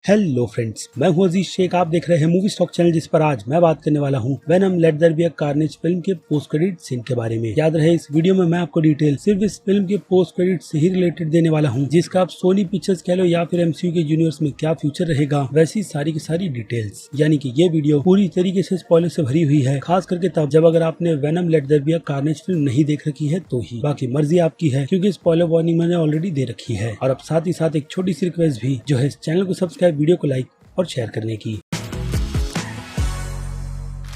Hello friends, मैं हूं अजीज शेख। आप देख रहे हैं मूवी स्टॉक चैनल, जिस पर आज मैं बात करने वाला हूं Venom let there be a Carnage film के पोस्ट क्रेडिट सीन के बारे में। याद रहे, इस वीडियो में मैं आपको डिटेल सिर्फ इस फिल्म के पोस्ट क्रेडिट से ही रिलेटेड देने वाला हूं, जिसका आप सोनी पिक्चर्स कह लो या फिर एमसीयू के यूनिवर्स में क्या फ्यूचर रहेगा, वैसी सारी की सारी डिटेल्स। यानी कि ये वीडियो पूरी तरीके से स्पॉइलर से भरी हुई है, खास करके तब जब अगर आपने Venom let there be a Carnage film नहीं देख रखी है तो ही। बाकी मर्जी आपकी है, क्योंकि स्पॉइलर वार्निंग मैंने ऑलरेडी दे रखी है। और अब साथ ही साथ एक छोटी सी रिक्वेस्ट भी, जो है इस चैनल को सब्सक्राइब, वीडियो को लाइक और शेयर करने की।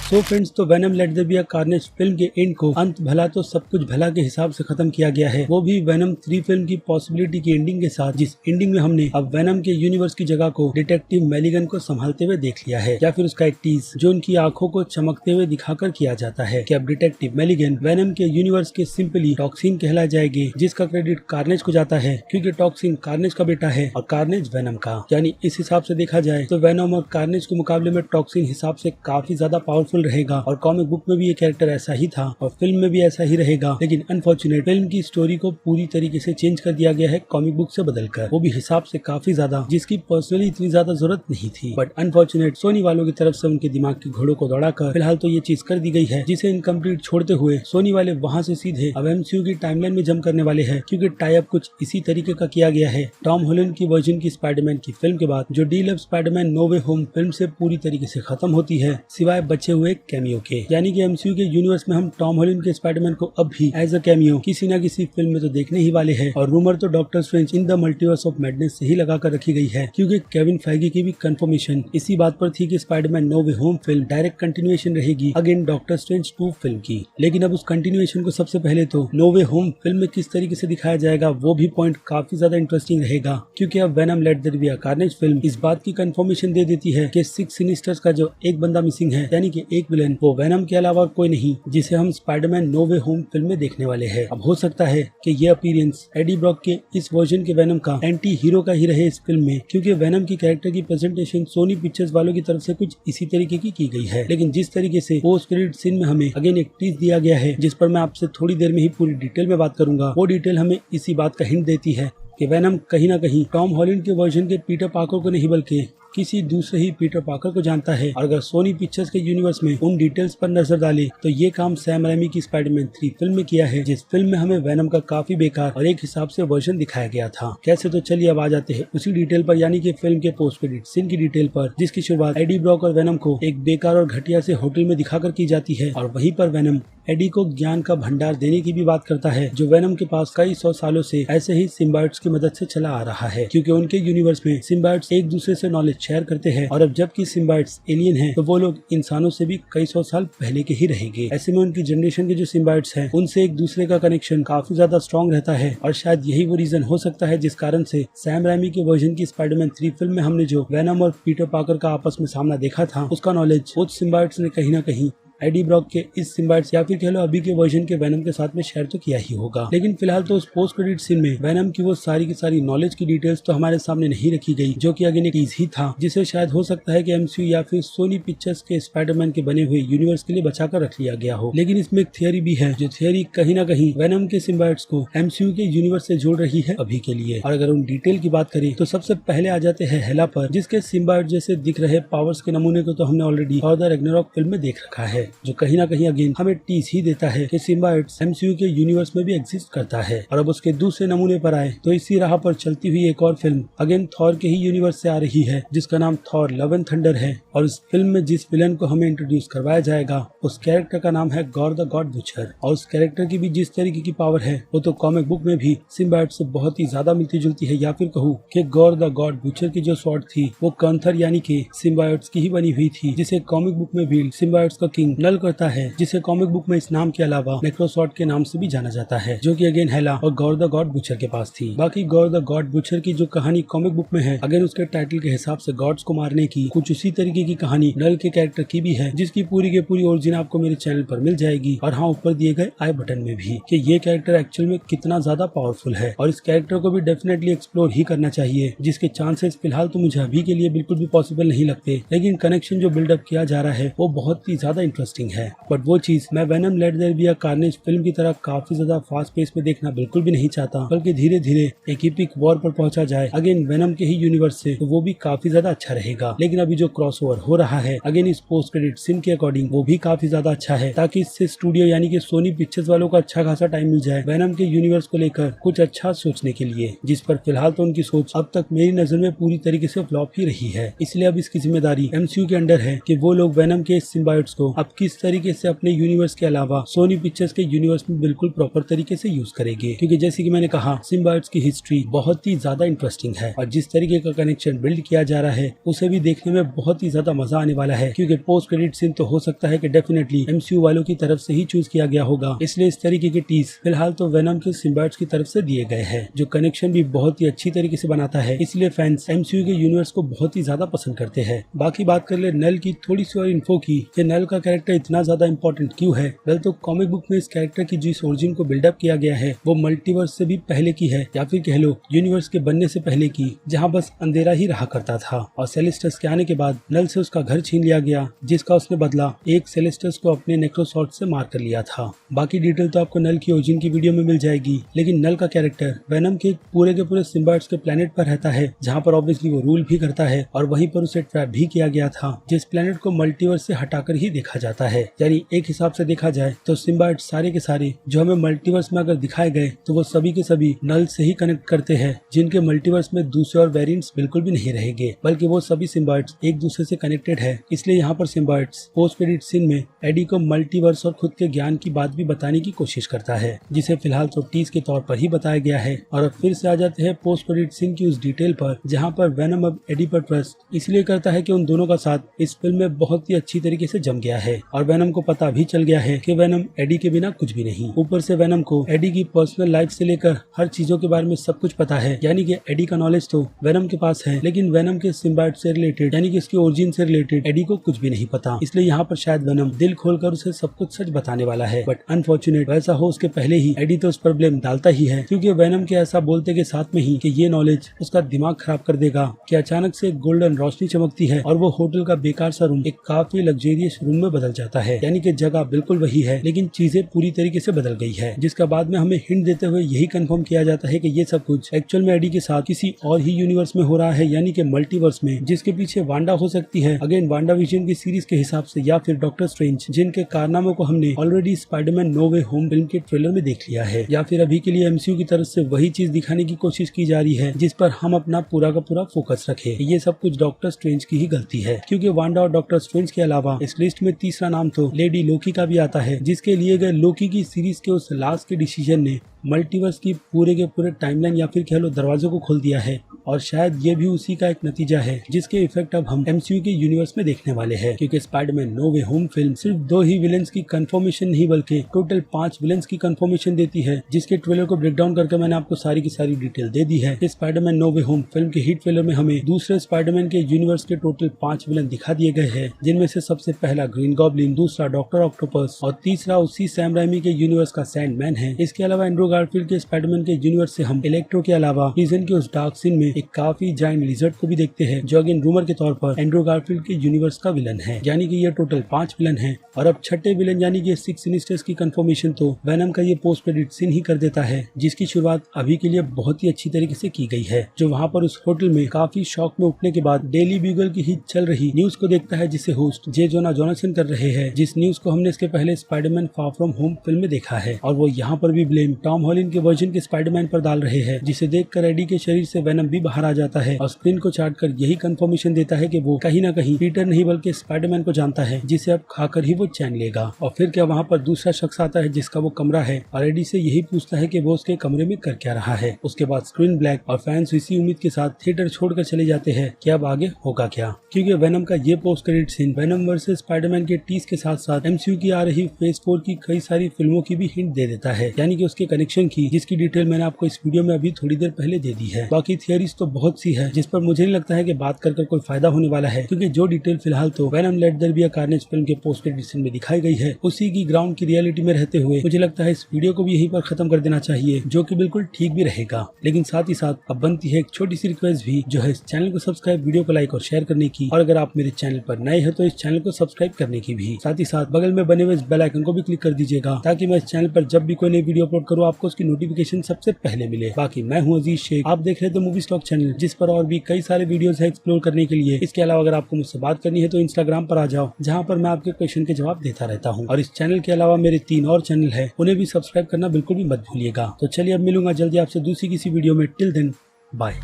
तो फ्रेंड्स, तो Venom let there be a Carnage film के एंड को अंत भला तो सब कुछ भला के हिसाब से खत्म किया गया है, वो भी वेनम 3 फिल्म की पॉसिबिलिटी की एंडिंग के साथ, जिस एंडिंग में हमने अब वेनम के यूनिवर्स की जगह को डिटेक्टिव मेलिगन को संभालते हुए देख लिया है, या फिर उसका एक टीज जो उनकी आंखों को चमकते हुए दिखाकर किया जाता है कि अब डिटेक्टिव मेलिगन वेनम के यूनिवर्स के सिंपली टॉक्सिन कहला जाएगी, जिसका क्रेडिट कार्नेज को जाता है, क्योंकि टॉक्सिन कार्नेज का बेटा है और कार्नेज वेनम का। यानी इस हिसाब से देखा जाए तो वेनम और कार्नेज के मुकाबले में टॉक्सिन हिसाब से काफी ज्यादा पावरफुल रहेगा, और कॉमिक बुक में भी ये कैरेक्टर ऐसा ही था और फिल्म में भी ऐसा ही रहेगा। लेकिन अनफॉर्चुनेट फिल्म की स्टोरी को पूरी तरीके से चेंज कर दिया गया है कॉमिक बुक से बदलकर, वो भी हिसाब से काफी ज्यादा, जिसकी पर्सनली इतनी ज्यादा जरूरत नहीं थी। बट अनफॉर्चुनेट सोनी वालों की तरफ से उनके दिमाग के घोड़ों को दौड़ाकर फिलहाल तो ये चीज कर दी गई है, जिसे इनकम्प्लीट छोड़ते हुए सोनी वाले वहाँ से सीधे अब एमसीयू की टाइमलाइन में जंप करने वाले हैं, क्योंकि टाई अप कुछ इसी तरीके का किया गया है। टॉम हॉलैंड की वर्जन की स्पाइडरमैन की फिल्म के बाद जो डी लव स्पाइडरमैन नो वे होम फिल्म से पूरी तरीके से खत्म होती है, सिवाय बचे हुए कैमियो के। यानी कि एमसीयू के यूनिवर्स में हम टॉम हॉलैंड के स्पाइडरमैन को अब भी एज अ कैमियो किसी न किसी फिल्म में तो देखने ही वाले हैं। और रूमर तो doctor strange in the multiverse of madness से ही लगाकर रखी गई है, क्योंकि केविन फैगी की भी कंफर्मेशन इसी बात पर थी कि स्पाइडरमैन नो वे होम फिल्म डायरेक्ट कंटिन्यूएशन रहेगी अगेन डॉक्टर स्ट्रेंज 2 फिल्म की। लेकिन अब उस कंटिन्यूएशन को सबसे पहले तो नो वे होम फिल्म में किस तरीके से दिखाया जाएगा, वो भी पॉइंट काफी ज्यादा इंटरेस्टिंग रहेगा, क्योंकि अब Venom let there be a Carnage film इस बात की कंफर्मेशन दे देती है कि 6 सिनिस्टर्स का जो एक बंदा मिसिंग है, यानी कि एक विलन, वो वेनम के अलावा कोई नहीं, जिसे हम स्पाइडरमैन नो वे होम फिल्म में देखने वाले हैं। अब हो सकता है कि ये अपीयरेंस एडी ब्रॉक के इस वर्जन के वेनम का एंटी हीरो का ही रहे इस फिल्म में, क्योंकि वेनम की कैरेक्टर की प्रेजेंटेशन सोनी पिक्चर्स वालों की तरफ से कुछ इसी तरीके की गई है। लेकिन जिस तरीके से पोस्ट क्रेडिट सीन में हमें अगेन एक टीज दिया गया है, जिस पर मैं आपसे थोड़ी देर में ही पूरी डिटेल में बात करूंगा, वो डिटेल हमें इसी बात का हिंट देती है कि वेनम कहीं ना कहीं टॉम हॉलैंड के वर्जन के पीटर पार्कर को नहीं बल्कि किसी दूसरे ही पीटर पार्कर को जानता है। और अगर सोनी पिक्चर्स के यूनिवर्स में उन डिटेल्स पर नजर डाले तो ये काम सैम रेमी की स्पाइडरमैन 3 फिल्म में किया है, जिस फिल्म में हमें वेनम का काफी बेकार और एक हिसाब से वर्जन दिखाया गया था। कैसे, तो चलिए अब आ जाते हैं उसी डिटेल पर, यानी कि फिल्म के पोस्ट क्रेडिट सीन की डिटेल पर, जिसकी शुरुआत एडी ब्रॉक और वेनम को एक बेकार और घटिया से होटल में दिखाकर की जाती है। और वहीं पर वेनम एडी को ज्ञान का भंडार देने की भी बात करता है, जो वेनम के पास कई 100 सालों से ऐसे ही सिम्बायोट्स की मदद से चला आ रहा है, क्योंकि उनके यूनिवर्स में सिम्बायोट्स एक दूसरे से नॉलेज शेयर करते हैं। और अब जबकि सिम्बायोट्स एलियन हैं, तो वो लोग इंसानों से भी कई 100 साल पहले के ही रहेंगे। ऐसे में उनकी जनरेशन के जो सिम्बायोट्स हैं, उनसे एक दूसरे का कनेक्शन काफी ज्यादा स्ट्रॉन्ग रहता है। और शायद यही वो रीजन हो सकता है जिस कारण से सैम रेमी के वर्जन की स्पाइडरमैन 3 फिल्म में हमने जो वेनम और पीटर पार्कर का आपस में सामना देखा था, उसका नॉलेज उस सिम्बायोट्स ने कहीं ना कहीं एडी ब्रॉक के इस सिम्बायोट्स या फिर कह लो अभी के वर्जन के वेनम के साथ में शेयर तो किया ही होगा। लेकिन फिलहाल तो उस पोस्ट क्रेडिट सीन में वेनम की वो सारी की सारी नॉलेज की डिटेल्स तो हमारे सामने नहीं रखी गई, जो कि अगेन एक टीज ही था, जिसे शायद हो सकता है कि एमसीयू या फिर सोनी पिक्चर्स के स्पाइडरमैन के बने हुए यूनिवर्स के लिए बचाकर रख लिया गया हो। लेकिन इसमें एक थियरी भी है, जो थियरी कहीं ना कहीं वेनम के सिम्बायोट्स को एमसीयू के यूनिवर्स से जोड़ रही है अभी के लिए। और अगर उन डिटेल की बात करें तो सबसे पहले आ जाते हैं हेला पर, जिसके सिम्बायोट जैसे दिख रहे पावर्स के नमूने को तो हमने already Thor the Ragnarok film में देख रखा है, जो कहीं ना कहीं अगेन हमें टीज ही देता है कि सिम्बायोट्स एमसीयू के यूनिवर्स में भी एग्जिस्ट करता है। और अब उसके दूसरे नमूने पर आए तो इसी राह पर चलती हुई एक और फिल्म अगेन थॉर के ही यूनिवर्स से आ रही है, जिसका नाम थॉर लव एंड थंडर है। और इस फिल्म में जिस विलन को हमें इंट्रोड्यूस करवाया जाएगा, उस कैरेक्टर का नाम है गॉर द गॉड बुचर। और उस कैरेक्टर की भी जिस तरीके की पावर है, वो तो कॉमिक बुक में भी सिम्बायोट्स से बहुत ही ज्यादा मिलती जुलती है। या फिर कहूँ कि गॉर द गॉड बुचर की जो स्वॉर्ड थी, वो कंथर यानी कि सिम्बायोट्स की ही बनी हुई थी, जिसे कॉमिक बुक में भी सिम्बायोट्स का किंग नल करता है, जिसे कॉमिक बुक में इस नाम के अलावा नेक्रोसॉर्ड के नाम से भी जाना जाता है, जो कि अगेन हेला और गॉर द गॉड बुचर के पास थी। बाकी गॉर द गॉड बुचर की जो कहानी कॉमिक बुक में है, अगेन उसके टाइटल के हिसाब से गॉड्स को मारने की कुछ उसी तरीके की कहानी नल के कैरेक्टर की भी है, जिसकी पूरी के पूरी ओरिजिन आपको मेरे चैनल पर मिल जाएगी। और हाँ, ऊपर दिए गए आई बटन में भी, कि ये कैरेक्टर एक्चुअल में कितना ज्यादा पावरफुल है, और इस कैरेक्टर को भी डेफिनेटली एक्सप्लोर ही करना चाहिए, जिसके चांसेस फिलहाल तो मुझे अभी के लिए बिल्कुल भी पॉसिबल नहीं लगते। लेकिन कनेक्शन जो बिल्डअप किया जा रहा है वो बहुत ही ज्यादा इंटरेस्टिंग इंटरेस्टिंग है। बट वो चीज मैं Venom let there be a Carnage film की तरह काफी ज्यादा फास्ट पेस में देखना बिल्कुल भी नहीं चाहता, बल्कि धीरे धीरे एक एपिक वॉर पर पहुंचा जाए अगेन वेनम के ही यूनिवर्स से, तो वो भी काफी ज्यादा अच्छा रहेगा। लेकिन अभी जो क्रॉसओवर हो रहा है अगेन इस पोस्ट क्रेडिट सीन के अकॉर्डिंग वो भी काफी ज्यादा अच्छा है, ताकि इससे स्टूडियो यानी कि सोनी पिक्चर्स वालों को अच्छा खासा टाइम मिल जाए वेनम के यूनिवर्स को लेकर कुछ अच्छा सोचने के लिए, जिस पर फिलहाल तो उनकी सोच अब तक मेरी नजर में पूरी तरीके से फ्लॉप ही रही है। इसलिए अब इसकी जिम्मेदारी एमसीयू के अंडर है कि वो लोग वेनम के सिम्बायोट्स को अब किस तरीके से अपने यूनिवर्स के अलावा सोनी पिक्चर्स के यूनिवर्स में बिल्कुल प्रॉपर तरीके से यूज करेंगे। क्योंकि जैसे कि मैंने कहा सिम्बायोट्स की हिस्ट्री बहुत ही ज्यादा इंटरेस्टिंग है और जिस तरीके का कनेक्शन बिल्ड किया जा रहा है उसे भी देखने में बहुत ही ज्यादा मजा आने वाला है। क्योंकि पोस्ट क्रेडिट सीन तो हो सकता है कि डेफिनेटली एमसीयू वालों की तरफ से ही चूज किया गया होगा, इसलिए इस तरीके के टीज फिलहाल तो वेनम के सिम्बायोट्स की तरफ से दिए गए हैं, जो कनेक्शन भी बहुत ही अच्छी तरीके से बनाता है। इसलिए फैंस एमसीयू के यूनिवर्स को बहुत ही ज्यादा पसंद करते हैं। बाकी बात कर ले नल की थोड़ी सी और इन्फो की कि नल का कैरेक्टर इतना ज्यादा इंपॉर्टेंट क्यों है। वेल तो कॉमिक बुक में इस कैरेक्टर की जिस ओरिजिन को बिल्डअप किया गया है वो मल्टीवर्स से भी पहले की है, या फिर कह लो यूनिवर्स के बनने से पहले की, जहाँ बस अंधेरा ही रहा करता था और सेलेस्टस के आने के बाद नल से उसका घर छीन लिया गया, जिसका उसने बदला एक सेलेस्टस को अपने नेक्रोसॉर्ड से मार कर लिया था। बाकी डिटेल तो आपको नल की ओरिजिन की वीडियो में मिल जाएगी, लेकिन नल का कैरेक्टर वेनम के पूरे सिम्बायोट्स के प्लेनेट पर रहता है, जहाँ पर ऑब्वियसली वो रूल भी करता है और वहीं पर उसे ट्रैप भी किया गया था, जिस प्लेनेट को मल्टीवर्स से हटाकर ही देखा जाता है। यानी एक हिसाब से देखा जाए तो सिम्बायोट्स सारे के सारे जो हमें मल्टीवर्स में अगर दिखाए गए तो वो सभी के सभी नल से ही कनेक्ट करते हैं, जिनके मल्टीवर्स में दूसरे और वेरिएंट्स बिल्कुल भी नहीं रहेंगे, बल्कि वो सभी सिम्बायोट्स एक दूसरे से कनेक्टेड है। इसलिए यहाँ पर सिम्बायोट्स पोस्ट क्रेडिट सीन में एडी को मल्टीवर्स और खुद के ज्ञान की बात भी बताने की कोशिश करता है, जिसे फिलहाल तो टीज के तौर पर ही बताया गया है। और अब फिर से आ जाते हैं पोस्ट क्रेडिट सीन की उस डिटेल पर, जहाँ पर वेनम अब एडी पर ट्रस्ट इसलिए करता है कि उन दोनों का साथ इस फिल्म में बहुत ही अच्छी तरीके से जम गया है और वेनम को पता भी चल गया है कि वेनम एडी के बिना कुछ भी नहीं। ऊपर से वेनम को एडी की पर्सनल लाइफ से लेकर हर चीजों के बारे में सब कुछ पता है, यानी कि एडी का नॉलेज तो वेनम के पास है, लेकिन वेनम के सिम्बायोट से रिलेटेड यानी कि इसकी ओरिजिन से रिलेटेड एडी को कुछ भी नहीं पता। इसलिए यहाँ पर शायद वेनम दिल खोलकर उसे सब कुछ सच बताने वाला है, बट अनफॉर्चुनेट वैसा हो उसके पहले ही एडी तो उस पर ब्लेम डालता ही है, क्योंकि वेनम के ऐसा बोलते के साथ में ही कि ये नॉलेज उसका दिमाग खराब कर देगा कि अचानक से गोल्डन रोशनी चमकती है और वो होटल का बेकार सा रूम एक काफी लग्जरियस रूम में बदल जाता है। यानी कि जगह बिल्कुल वही है, लेकिन चीजें पूरी तरीके से बदल गई है, जिसका बाद में हमें हिंट देते हुए यही कंफर्म किया जाता है कि ये सब कुछ एक्चुअल में एडी के साथ किसी और ही यूनिवर्स में हो रहा है, यानी कि मल्टीवर्स में, जिसके पीछे वांडा हो सकती है अगेन वांडा विजन की सीरीज के हिसाब से, या फिर डॉक्टर स्ट्रेंज जिनके कारनामों को हमने ऑलरेडी स्पाइडरमैन नो वे होम फिल्म के ट्रेलर में देख लिया है, या फिर अभी के लिए एमसीयू की तरफ से वही चीज दिखाने की कोशिश की जा रही है जिस पर हम अपना पूरा का पूरा फोकस रखें। ये सब कुछ डॉक्टर स्ट्रेंज की ही गलती है, क्योंकि वांडा और डॉक्टर स्ट्रेंज के अलावा इस लिस्ट में तीसरा नाम तो लेडी लोकी का भी आता है, जिसके लिए गए लोकी की सीरीज के उस लास्ट के डिसीजन ने मल्टीवर्स की पूरे के पूरे टाइमलाइन या फिर कह लो दरवाजों को खोल दिया है। और शायद ये भी उसी का एक नतीजा है जिसके इफेक्ट अब हम एमसीयू के यूनिवर्स में देखने वाले हैं, क्योंकि स्पाइडरमैन नो वे होम फिल्म सिर्फ 2 ही विलेंस की कंफर्मेशन नहीं बल्कि टोटल 5 विलेंस की कंफर्मेशन देती है, जिसके ट्रेलर को ब्रेक डाउन करके मैंने आपको सारी की सारी डिटेल दे दी है। स्पाइडरमैन नो वे होम फिल्म के हिट ट्रेलर में हमें दूसरे स्पाइडरमैन के यूनिवर्स के टोटल 5 विलेन दिखा दिए गए हैं, जिनमें से सबसे पहला ग्रीन गॉब्लिन, दूसरा डॉक्टर ऑक्टोपस और तीसरा उसी सैम राइमी के यूनिवर्स का सैंडमैन है। इसके अलावा एंड्रू गारफील्ड के स्पाइडरमैन के यूनिवर्स से हम इलेक्ट्रो के अलावा प्रिजन के उस डार्क सीन में एक काफी लिजर्ड को भी देखते हैं, जो अगेन रूमर के तौर पर एंड्रू गारफील्ड के यूनिवर्स का विलन है। यानी कि ये टोटल 5 विलन है। और अब छठे विलन यानी कि 6 सिनिस्टर्स की कंफर्मेशन तो वेनम का ये पोस्ट क्रेडिट सीन ही कर देता है, जिसकी शुरुआत अभी के लिए बहुत ही अच्छी तरीके से की गई है, जो वहाँ पर उस होटल में काफी शॉक में उठने के बाद डेली ब्यूगल की ही चल रही न्यूज को देखता है, जिसे होस्ट जे जोना जॉनसन कर रहे हैं, जिस न्यूज को हमने इसके पहले Spiderman far from home film में देखा है। और वो यहाँ पर भी ब्लेम टॉम हॉलैंड के वर्जन के स्पाइडरमैन पर डाल रहे हैं, जिसे देखकर एडी के शरीर से वेनम भी बाहर आ जाता है और स्क्रीन को चाट कर यही कंफर्मेशन देता है कि वो कहीं ना कहीं पीटर नहीं बल्कि स्पाइडरमैन को जानता है, जिसे अब खाकर ही वो चैन लेगा। और फिर क्या वहाँ पर दूसरा शख्स आता है जिसका वो कमरा है और एडी से यही पूछता है कि वो उसके कमरे में कर क्या रहा है। उसके बाद स्क्रीन ब्लैक और फैंस इसी उम्मीद के साथ थिएटर छोड़कर चले जाते हैं कि अब आगे होगा क्या, क्योंकि वेनम का ये post credit scene Venom versus Spiderman के टीज के साथ साथ एमसीयू की आ रही फेज 4 की कई सारी फिल्मों की भी हिंट दे देता है, यानी कि उसके कनेक्शन प्रेडिक्शन की, जिसकी डिटेल मैंने आपको इस वीडियो में अभी थोड़ी देर पहले दे दी है। बाकी थियरीज तो बहुत सी है जिस पर मुझे नहीं लगता है कि बात कर कोई फायदा होने वाला है, क्योंकि जो डिटेल फिलहाल तो Venom let there be a Carnage film के पोस्ट क्रेडिट सीन में दिखाई गई है, उसी की ग्राउंड की रियलिटी में रहते हुए मुझे लगता है इस वीडियो को भी यहीं पर खत्म कर देना चाहिए, जो कि बिल्कुल ठीक भी रहेगा। लेकिन साथ ही साथ अब बनती है एक छोटी सी रिक्वेस्ट भी, जो है इस चैनल को सब्सक्राइब, वीडियो को लाइक और शेयर करने की, और अगर आप मेरे चैनल पर नए हैं तो इस चैनल को सब्सक्राइब करने की भी। साथ ही साथ बगल में बने हुए इस बेल आइकन को भी क्लिक कर दीजिएगा, ताकि मैं इस चैनल पर जब भी कोई नई वीडियो अपलोड करूँ आपको उसकी नोटिफिकेशन सबसे पहले मिले। बाकी मैं हूँ अजीज शेख, आप देख रहे थे मूवी स्टॉक चैनल, जिस पर और भी कई सारे वीडियोस है एक्सप्लोर करने के लिए। इसके अलावा अगर आपको मुझसे बात करनी है तो इंस्टाग्राम पर आ जाओ, जहाँ पर मैं आपके क्वेश्चन के जवाब देता रहता हूँ। और इस चैनल के अलावा मेरे 3 और चैनल है, उन्हें भी सब्सक्राइब करना बिल्कुल भी मत भूलिएगा। तो चलिए अब मिलूंगा जल्दी आपसे दूसरी किसी वीडियो में। Till then bye.